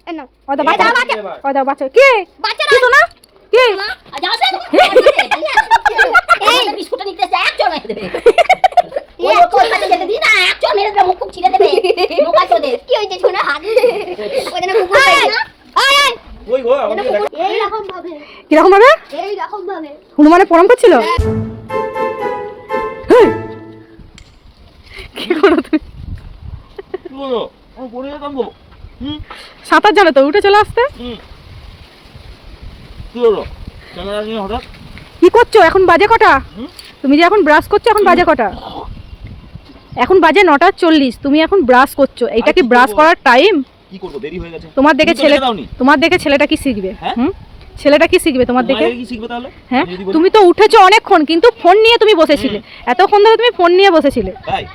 না ওটা বাচ্চা ওটা বাচ্চা কি বাচ্চা তো না কি যাও দে এই বিস্কুটটা নিতে এসে এক চড় মেরে দেবে ওই তোর কাছে যেতে দি না এক চড় মেরে দেবে মুখ ছিঁড়ে দেবে মুখ আছে ওদের কি হইছে শোনা হাত ওই না মুখ আছে না আয় আয় ওই গো এই রকম ভাবে কি রকম ভাবে এই রকম ভাবে হনুমানে প্রণাম করছিল কি করো তুমি কি হলো আমি পড়ে যেতাম গো সাঁতার জানো তো উঠে চলে আসতে কি হলো ক্যামেরা নিয়ে হঠাৎ কি করছো এখন বাজে কটা তুমি যে এখন ব্রাশ করছো এখন বাজে কটা এখন বাজে 9:40 তুমি এখন ব্রাশ করছো এইটা কি ব্রাশ করার টাইম কি করব দেরি হয়ে গেছে তোমার দেখে ছেলেটা কি শিখবে ছেলেটা কি শিখবে তোমার দেখে কি শিখবে তাহলে হ্যাঁ তুমি তো উঠেছো অনেকক্ষণ কিন্তু ফোন নিয়ে তুমি বসেছিলে এতক্ষণ ধরে তুমি ফোন নিয়ে বসেছিলে তাই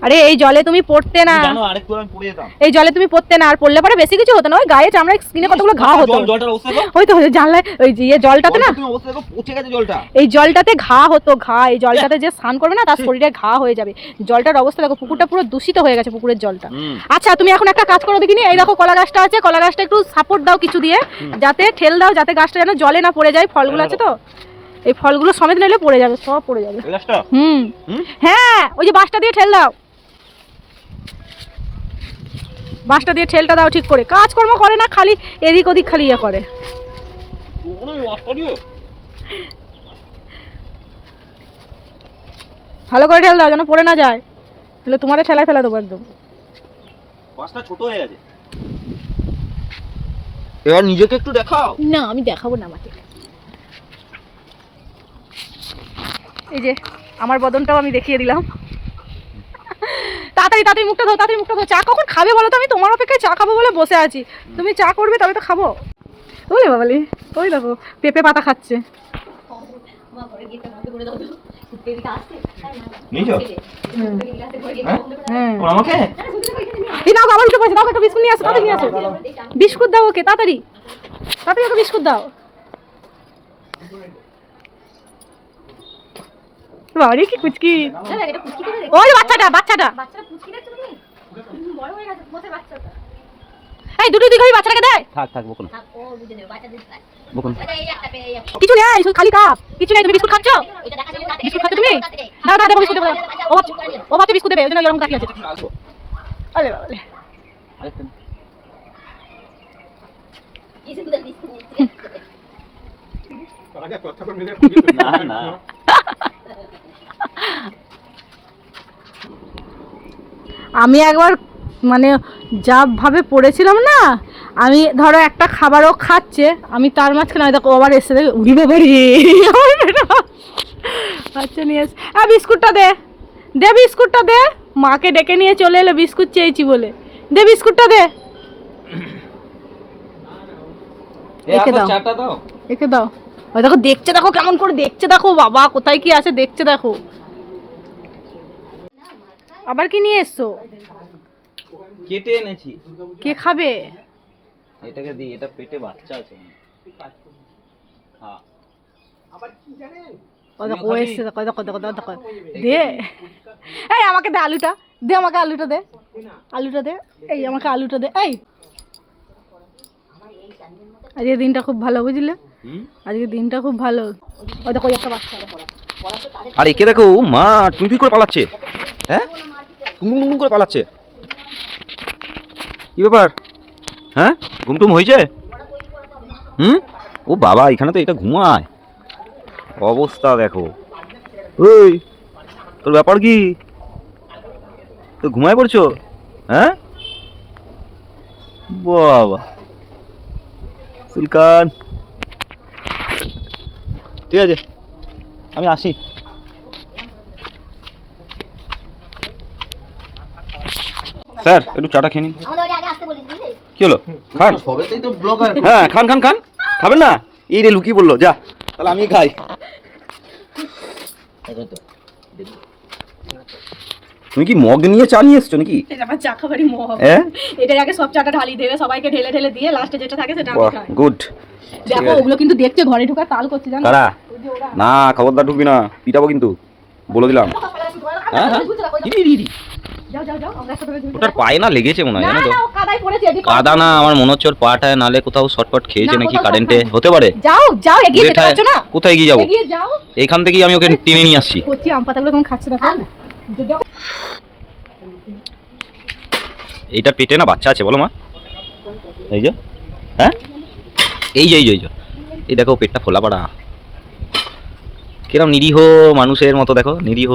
আরে এই জলে তুমি পড়তে না জানো আরেকটু আমি পড়ে যেতাম এই জলে তুমি পড়তে না আর পড়লে পরে বেশি কিছু হতো না ওই গায়ে চামড়া স্কিনে কতগুলো ঘা হতো জলটার অবস্থা দেখো ওই তো জানলায় ওই যে জলটাতে না তুমি অবস্থা দেখো পচে গেছে জলটা এই জলটাতে ঘা হতো ঘা এই জলটাতে যে স্নান করবে না তার শরীরে ঘা হয়ে যাবে জলটার অবস্থা দেখো পুকুরটা পুরো দূষিত হয়ে গেছে পুকুরের জলটা আচ্ছা তুমি এখন একটা কাজ করো দেখিনি এই দেখো কলা গাছটা আছে কলা গাছটা একটু সাপোর্ট দাও কিছু দিয়ে যাতে ঠেল দাও যাতে গাছটা যেন জলে না পড়ে যায় ফলগুলো আছে তো এই ফলগুলো সমেত নিলে পড়ে যাবে সব পড়ে যাবে হ্যাঁ ওই যে বাঁশটা দিয়ে ঠেল দাও বাঁশটা দিয়ে ঠেলটা দাও ঠিক করে কাজকর্ম করে না খালি এদিক ওদিক খালি ইয়ে করে ভালো করে ঠেল দাও যেন পড়ে না যায় তাহলে তোমারে ঠেলায় ফেলা দেবো একদম বাঁশটা ছোট হয়ে গেছে এবার নিজেকে একটু দেখাও না আমি দেখাবো না আমাকে এই যে আমার বদনটাও আমি দেখিয়ে দিলাম তাড়াতাড়ি তাড়াতাড়ি মুখটা ধো তাড়াতাড়ি মুখটা ধো চা কখন খাবে বলো তো আমি তোমার অপেক্ষায় চা খাবো বলে বসে আছি তুমি চা করবে তবে তো খাবো ওলে বাবালি ওই দেখো পেঁপে পাতা খাচ্ছে বিস্কুট নিয়ে আসো তাড়াতাড়ি নিয়ে আসো বিস্কুট দাও ওকে তাড়াতাড়ি তাড়াতাড়ি ওকে বিস্কুট দাও বাড়ি কি কুচকি ওই বাচ্চাটা বাচ্চাটা এই দুটো দিকে বাচ্চাটাকে দে থাক থাক বকুন বকুন কিছু নেই শুধু খালি কাপ কিছু নেই তুমি বিস্কুট খাচ্ছ বিস্কুট খাচ্ছ তুমি দাও দাও বিস্কুট দাও ও বাচ্চা বিস্কুট দেবে ওই জন্য এরকম তাকিয়ে আছে আরে বাবা না না আমি একবার মানে যা ভাবে পড়েছিলাম না আমি ধরো একটা খাবারও খাচ্ছে আমি তার মাঝখানে দেখো আবার এসে দেখে উড়িবে বাড়ি আচ্ছা নিয়ে এসে বিস্কুটটা দে দে বিস্কুটটা দে মাকে ডেকে নিয়ে চলে এলো বিস্কুট চেয়েছি বলে দে বিস্কুটটা দে একে দাও একে দাও ওই দেখো দেখছে দেখো কেমন করে দেখছে দেখো বাবা কোথায় কি আছে দেখছে দেখো আবার কি নিয়ে এসছো কেটে এনেছি কে খাবে এটাকে দি এটা পেটে বাচ্চা আছে হ্যাঁ আবার কি জানেন ও এসে দেখো দেখো দেখো দেখো দে এই আমাকে দে আলুটা দে আমাকে আলুটা দে আলুটা দে এই আমাকে আলুটা দে এই আজকে দিনটা খুব ভালো বুঝলে আজকে দিনটা খুব ভালো ওই দেখো একটা বাচ্চা আর একে দেখো মা টুনটুন করে পালাচ্ছে হ্যাঁ টুনটুন করে পালাচ্ছে কি ব্যাপার হ্যাঁ ঘুমটুম হয়েছে ও বাবা এখানে তো এটা ঘুমায় অবস্থা দেখো ওই তোর ব্যাপার কি তো ঘুমায় পড়ছো হ্যাঁ বাবা সুলকান ঠিক আছে আমি আসি স্যার একটু চাটা খেয়ে নিন কি হলো খান হ্যাঁ খান খান খান খাবেন না এই রে লুকিয়ে বললো যা তাহলে আমি খাই তুমি কি মগ নিয়ে চা নিয়ে এসছো নাকি চা খাবারই মগ এটা আগে সব চাটা ঢালি দেবে সবাইকে ঢেলে ঢেলে দিয়ে লাস্টে যেটা থাকে সেটা আমি খাই গুড দেখো ওগুলো কিন্তু দেখতে ঘরে ঢোকার তাল করছে জানো কারা না খবরদার ঢুকবি না পিটাবো কিন্তু বলে দিলাম হ্যাঁ হ্যাঁ যাও যাও যাও আমরা একসাথে ঘুরে ওটার পায়ে না লেগেছে মনে হয়, না জানো তো? না ও কাদায় পড়েছে এদিকে কাদা না, আমার মনে হচ্ছে ওর পাটায় নালে কোথাও শর্টকাট খেয়েছে না, নাকি কোথাও কারেন্টে, shortcut। হতে পারে। যাও যাও এগিয়ে যেতে কোথায়- পারছো না কোথায় এগিয়ে যাবো? এগিয়ে যাও এইখান থেকেই আমি ওকে টেনে নিয়ে আসছি। কচি আম পাতাগুলো কেমন খাচ্ছে দেখো যাও। এইটার পেটে না বাচ্চা আছে বলো মা? এই যে, হ্যাঁ এই যে এই যে এই যে, এই দেখো পেটটা ফোলা পাড়া, কিরম নিরীহ মানুষের মতো, দেখো নিরীহ,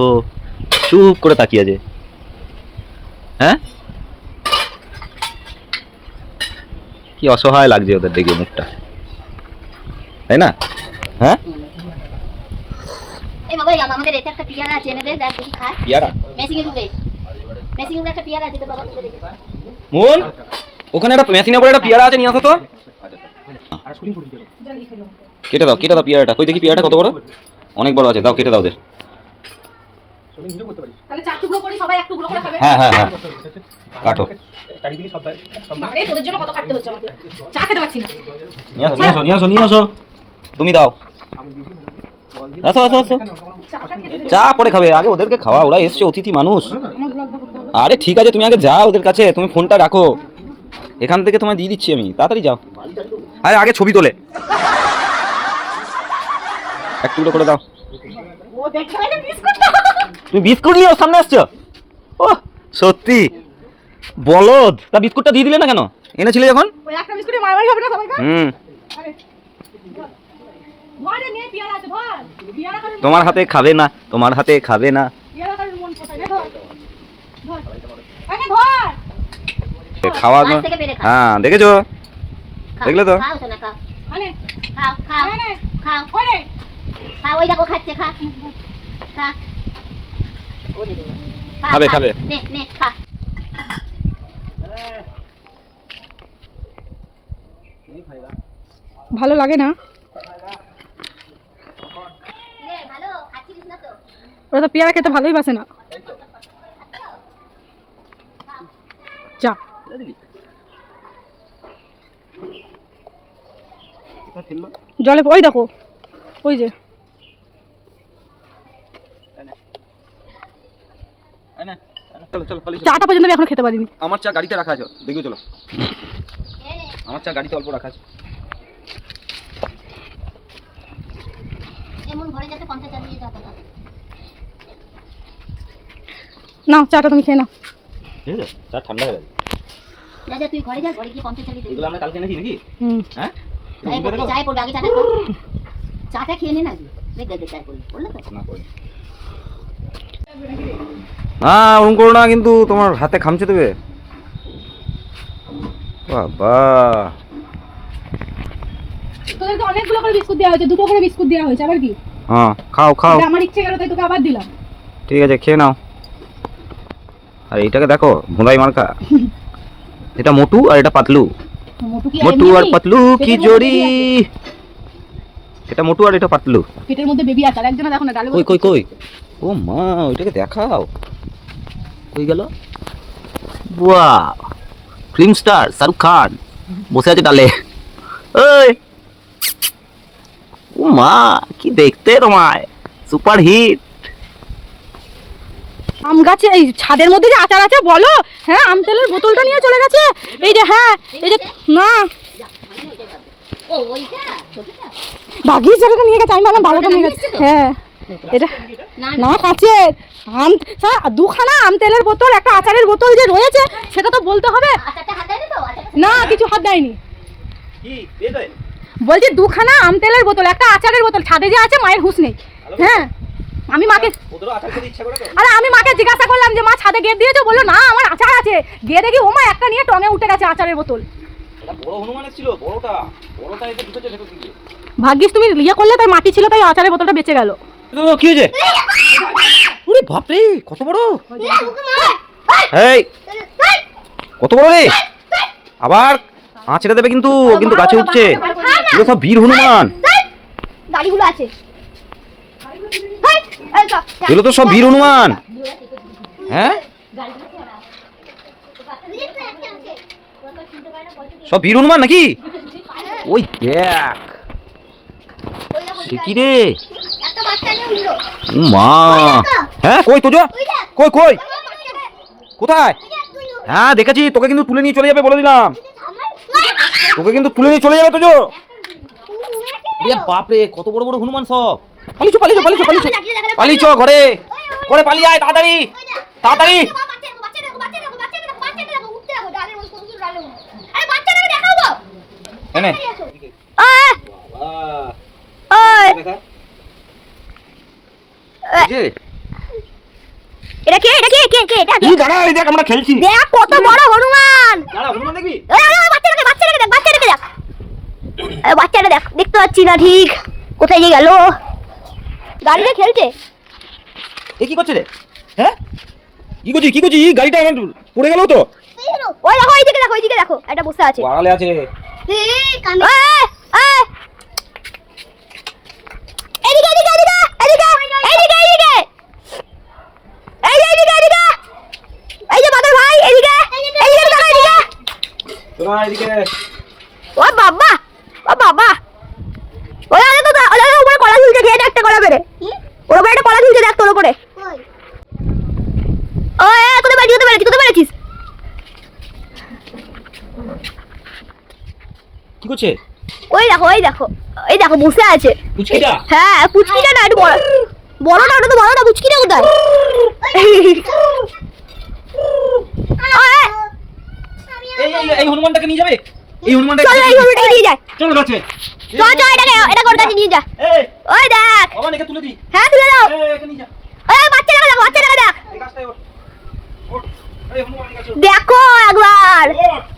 চুপ করে তাকিয়ে আছে। হ্যাঁ, কি অসহায় লাগছে ওদের দেখে মুখটা, তাই না? হ্যাঁ, এই বাবা আমাদের এটা একটা পিয়ারা আছে এনে দে দেখ দেখি খায় পিয়ারা মেসিং এর উপরে একটা পিয়ারা আছে তো বাবা তুলে দেখি মন, ওখানে একটা মেশিনে পড়ে একটা পিয়ারা আছে, নিয়ে আসো তো। কেটে দাও কেটে দাও পিয়ারাটা, কই দেখি পিয়ারাটা কত বড়, অনেক বড় আছে, দাও কেটে দাও ওদের। তাহলে চার টুকরো করে সবাই এক টুকরো করে খাবে হ্যাঁ হ্যাঁ হ্যাঁ, কাটো, আরে তোদের জন্য কত কাটতে হচ্ছে আমাকে চা খেতে পাচ্ছি না নিয়ে আসো নিয়ে আসো নিয়ে আসো নিয়ে আসো, তুমি দাও, আসো আসো আসো, চা পরে খাবে, আগে ওদেরকে খাওয়া, ওরা এসছে অতিথি মানুষ। আরে ঠিক আছে, তুমি আগে যাও ওদের কাছে, তুমি ফোনটা রাখো, এখান থেকে তোমায় দিয়ে দিচ্ছি আমি, তাড়াতাড়ি যাও। আরে আগে ছবি তোলে, এক টুকরো করে দাও। ও দেখে মানে বিস্কুটটা তুমি বিস্কুট নিয়ে ওর সামনে আসছো? ও সত্যি বলদ, তা বিস্কুটটা দিয়ে দিলে না কেন, এনেছিলে যখন? ওই একটা বিস্কুটে মারামারি হবে না সবাইকে হুম, আরে ধরে নিয়ে পিয়ারা আছে ধর পিয়ারা খাবে তোমার হাতে খাবে না, তোমার হাতে খাবে না। পিয়ারা খাবে মন কোথায় রে ধর ধর আরে ধর খাওয়া পাশ থেকে পেরে খা। হ্যাঁ দেখেছো, দেখলে তো? খাও শোনা খাও আনে খাও খাও আনে খাও ওরে খাও ওই দেখো খাচ্ছে খা খা ও দে দে খা, খাবে, খা। খাবে। নে নে খা ভালো লাগে না নে ভালো খাচ্ছিস না তো ওরা তো পেয়ারা খেতে ভালোই বাসে না যা জলে ওই দেখো ওই যে চলো চলো পালিয়ে চলো। চাটা পর্যন্ত আমি এখনো খেতে পারিনি আমার চা গাড়িতে রাখা আছে, দেখো চলো, নে নে আমার চা গাড়িতে অল্প রাখা আছে। এমন ঘরে যাতে 50 চালিয়ে যাও কথা নাও চাটা তুমি খেয়ে নাও ঠিক আছে, চা ঠান্ডা হয়ে গেছে। যা যা তুই ঘরে যা ঘরে গিয়ে 50 চালিয়ে দে এগুলো আমরা কালকে এনেছি নাকি? হুম হ্যাঁ, চায় পড়বে আগে চাটা খা চাটা খেয়ে নে না দেখ দেখ চায় পড়বে বললে তো না করে না, ওরকম করো না, কিন্তু তোমার হাতে খামচে দেবে। বাবা, তোদেরকে অনেকগুলো করে বিস্কুট দেওয়া হয়েছে দুটো করে বিস্কুট দেওয়া হয়েছে আবার কি হ্যাঁ খাও খাও, এটা আমার ইচ্ছে গেল তাই তোকে আবার দিলাম ঠিক আছে খেয়ে নাও। আর এইটাকে দেখো ভোঁদাই মার্কা, এটা মোটু আর এটা পাতলু, মোটু আর পাতলু কি জড়ি, এটা মোটু আর এটা পাতলু। পেটের মধ্যে বেবি আছে আর একজনে দেখো না ডালে কই কই কই, ও মা ওইটাকে দেখাও, কই গেল? বাহ, ফিল্ম স্টার শাহরুখ খান বসে আছে ডালে, ওই ও মা কি দেখতে তোমায়, সুপার হিট। আম গাছে এই ছাদের মধ্যে যে আচার আছে বলো হ্যাঁ আম তেলের বোতলটা নিয়ে চলে গেছে এই যে হ্যাঁ এই যে না ও ওইটা ছোটটা বাগিয়ে যেটা নিয়ে গেছে আমি ভাবলাম ভালোটা নিয়ে গেছে হ্যাঁ এটা না না কাছে আম দুখানা আম তেলের বোতল একটা আচারের বোতল যে রয়েছে সেটা তো বলতে হবে আচারটা হাত দেয়নি তো আচারটা না কিছু হাত দেয়নি কি এই বলছি দুখানা আম তেলের বোতল একটা আচারের বোতল ছাদে যে আছে মায়ের হুঁশ নেই হ্যাঁ আমি মাকে ওদেরও আচার খেতে ইচ্ছা করে তো? আরে আমি মাকে জিজ্ঞাসা করলাম যে মা ছাদে গেট দিয়েছো বললো না আমার আচার আছে গিয়ে দেখি ও মা একটা নিয়ে টঙে উঠে গেছে আচারের বোতল এটা বড় হনুমানের ছিল, বড়টা এসে ঢুকেছে ভেতর দিকে। ভাগ্যিস তুমি ইয়ে করলে তাই মাটি ছিল তাই আচারের বোতলটা বেঁচে গেল তো কি হয়েছে? ওরে বাপ রে, কত বড়, এই কত বড় রে, আবার আঁচড়ে দেবে কিন্তু, ও কিন্তু গাছে উঠছে, এগুলো সব বীর হনুমান, গাড়িগুলো আছে এগুলো তো সব বীর হনুমান। হ্যাঁ, সব বীর হনুমান নাকি? ওই দেখ সে কি রে, একটা বাচ্চা নিয়ে উঠলো ও মা, হ্যাঁ কই তোজো, কই কই কোথায়? হ্যাঁ দেখেছি, তোকে কিন্তু তুলে নিয়ে চলে যাবে বলে দিলাম। তোকে কিন্তু তুলে নিয়ে চলে যাবে তোজো। এ বাপ রে, কত বড় বড় হনুমান সব। পালিয়েছো পালিয়েছো পালিয়েছো পালিয়েছো পালিয়েছো, ঘরে ঘরে পালিয়ে আয় তাড়াতাড়ি তাড়াতাড়ি। এনে এটা কে এটা কে কে কে এটা তুই দাঁড়া, এই দেখ আমরা খেলছি। দেখ কত বড় হনুমান। দাঁড়া, হনুমান দেখবি? বাচ্চাটাকে দেখ বাচ্চাটাকে দেখ। বাচ্চাটা দেখ, দেখতে পাচ্ছি না ঠিক কোথায় গিয়ে গেল। গাড়িতে খেলছে। এ কি করছে রে? হ্যাঁ কি করছিস কি করছিস? গাড়িটা আমার পড়ে গেল তো। ওই দেখো ওইদিকে দেখো এটা বসে আছে। বাগালে আছে। তোরা এদিকে। ও বাবা ও বাবা, ওই আরে তো ওই উপরে কলা ঝুলছে, খেয়ে একটা কলা বেরে। ওর উপরে একটা কলা ঝুলছে, দেখ তোর উপরে। ওই কোথায় পেরেছিস? কি করছে? ওই দেখো বসে আছে। পুচকিটা? হ্যাঁ পুচকিটা না, একটু বড়টা, ওটা তো বড়টা, পুচকিটা কোথায়? এই হনুমানটাকে নিয়ে যাবে? এই হনুমানটাকে চল এই হনুমানটাকে নিয়ে যায়। চলো কাছে। চল এটা ওর কাছে নিয়ে যা। এই ওই দেখ। বাবা একে তুলে দি। হ্যাঁ তুলে দাও। এই একে নিয়ে যা। ওই বাচ্চাটাকে দেখ। এই গাছটায় ওঠ। ওঠ। এই হনুমানের কাছে ওঠ। দেখো একবার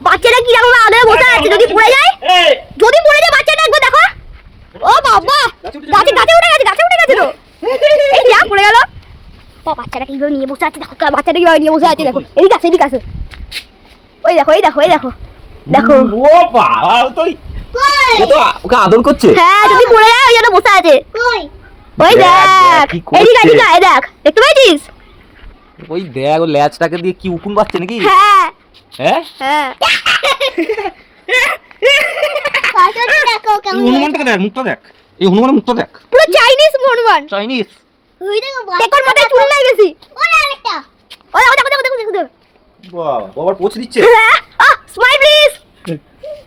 বাচ্চাটা কি রকম আগে বসে আছে, যদি পড়ে যায় বাচ্চাটা একবার দেখো। ও বাবা, গাছে উঠে গেছে তো। এই যা পড়ে গেল। বাচ্চাটা কিভাবে নিয়ে বসে আছে দেখো, বাচ্চাটা কিভাবে নিয়ে বসে আছে দেখো। এদিকে আছে। ওই দেখো ও বাবা, তুই ও তো ওকে আদর করছে। হ্যাঁ যদি পড়ে যায় ওই জন্য বসে আছে। ওই দেখ কি করছে? এদিকে দেখ, দেখতে পাচ্ছিস? ওই দেখ, ও ল্যাচটাকে দিয়ে কি উকুন বাজছে নাকি? হ্যাঁ হ্যাঁ এই হনুমানটাকে দেখ, মুখটা দেখ। এই হনুমানের মুখটা দেখ। পুরো চাইনিজ হনুমান। চাইনিজ। দেখোর মাথায় চুল নাই বেশি। ওই দেখো। বাবার পোছ দিচ্ছে। Smile please.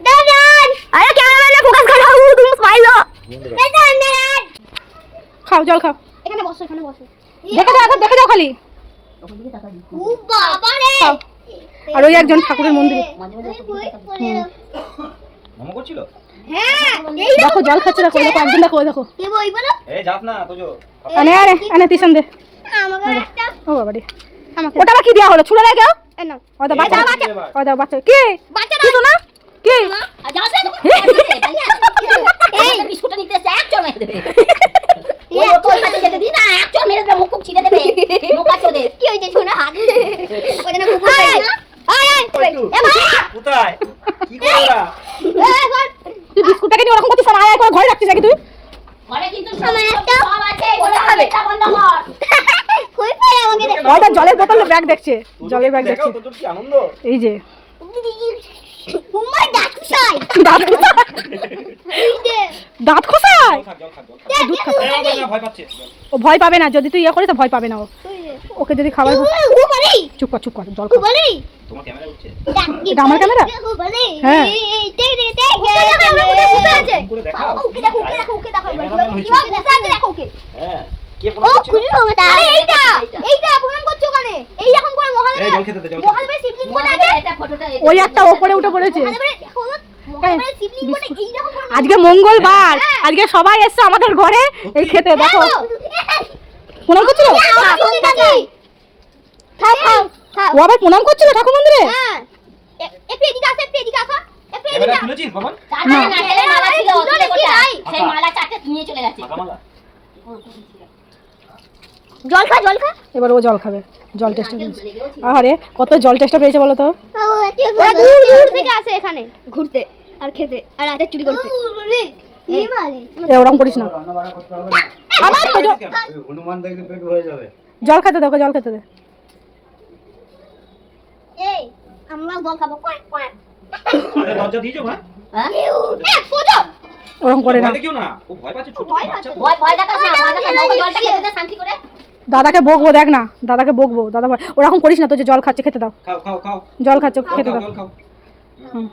দাদান আরে ক্যামেরাম্যান ফোকাস করো, তুমি স্মাইল দাও। দাদান খাও, জল খাও। এখানে বসো। দেখে দাও খালি। ও বাবা রে। আর ওই একজন ঠাকুরের মন্দিরে মামা করছিল। হ্যাঁ দেখো জল খাচ্ছে, দেখো একজন, দেখো কি বই বলো? এই যাস না তোজো। আনে টিশন দে। আমাকে একটা ও বাবা রে, ওটা আবার কি দেওয়া হলো? ছুড়ে লাগে এই নাও। ওই দাও বাচ্চা, বাচ্চা। ওই দাও বাচ্চা। কি বাচ্চা কিছু না কি? যাও এই বিস্কুটটা নিতে এসে এক চড় মেরে দেবে। ওই তোর কাছে যেতে দি না, এক চড় মেরে দেবে, মুখ ছিঁড়ে দেবে। মুখ আছে ওদের। কি হইছে শোনা? ওই জন্য মুখ আছে না। কোথায় কি করে ওরা? তুই বিস্কুটটাকে নিয়ে ওরকম করছিস, আয় করে ঘরে রাখছিস নাকি তুই? ঘরে কিন্তু সময় একটা সব আছে, ওটা হবে। এটা বন্ধ কর। কই পায় আমাকে দেখ। ওইটা জলের বোতল ব্যাগ দেখছে, জলের ব্যাগ দেখছে। তোর কি আনন্দ। এই যে উম্মাই ডাকু চাই। দাঁত খোসায়। দুধ খা। ভয় পাচ্ছে। ও ভয় পাবে না, যদি তুই ইয়ে করিস তো ভয় পাবে না ও। ওকে যদি খাবার ও বলি চুপ কর জল ও খা। বলি তোমার ক্যামেরা উঠছে। এটা আমার ক্যামেরা? ও বলি হ্যাঁ। এই দেখ আমরা কোথায় বসে আছে? করে দেখাও। ওকে দেখো দেখো ওকে। হ্যাঁ কে ও প্রণাম করছে? খুলি হবে তা। আরে এইটা প্রণাম করছো ওখানে। এই রকম করে এই জল খেতে দে, জল খেতে দে। মহাদেবের শিবলিঙ্গ কোথায় আছে? এটা ফটোটা ওই একটা ওপরে উঠে পড়েছে। মহাদেবের শিবলিঙ্গ এই রকম করে। আজকে মঙ্গলবার, আজকে সবাই এসছে আমাদের ঘরে এই খেতে। দেখো প্রণাম করছিল, খাও ও আবার প্রণাম করছিল ঠাকুর মন্দিরে। হ্যাঁ একটু এদিকে আসো একটু এদিকে ক্যামেরা খুলেছিস বাবা? মালা ছিল সেই মালা চারটে নিয়ে চলে গেছে। মালা। জল খা এবার ও জল খাবে, জল টেস্টটা পেয়েছে। আরে কত জল টেস্টটা পেয়েছে বলো তো। দূর থেকে আসে এখানে ঘুরতে আর খেতে আর রাতে চুরি করতে। ওরকম করিস না। আবার তো হনুমান দেখলে পেট হয়ে যাবে। জল খেতে দে, ওকে জল খেতে দে। এই আমরা জল খাবো। আরে দরজা দিয়েছো মা? হ্যাঁ এ ফটো ওরকম করে না। ভয় দেখিও না, ও ভয় পাচ্ছে ছোট বাচ্চা তো। ভয় দেখাস না, জলটা খেতে দে শান্তি করে। দাদাকে বকবো, দেখ না দাদাকে বকবো। দাদা ওরকম করিস না, তো যে জল খাচ্ছে খেতে দাও, খাও খাও খাও জল খাচ্ছে খেতে দাও। খাও হুম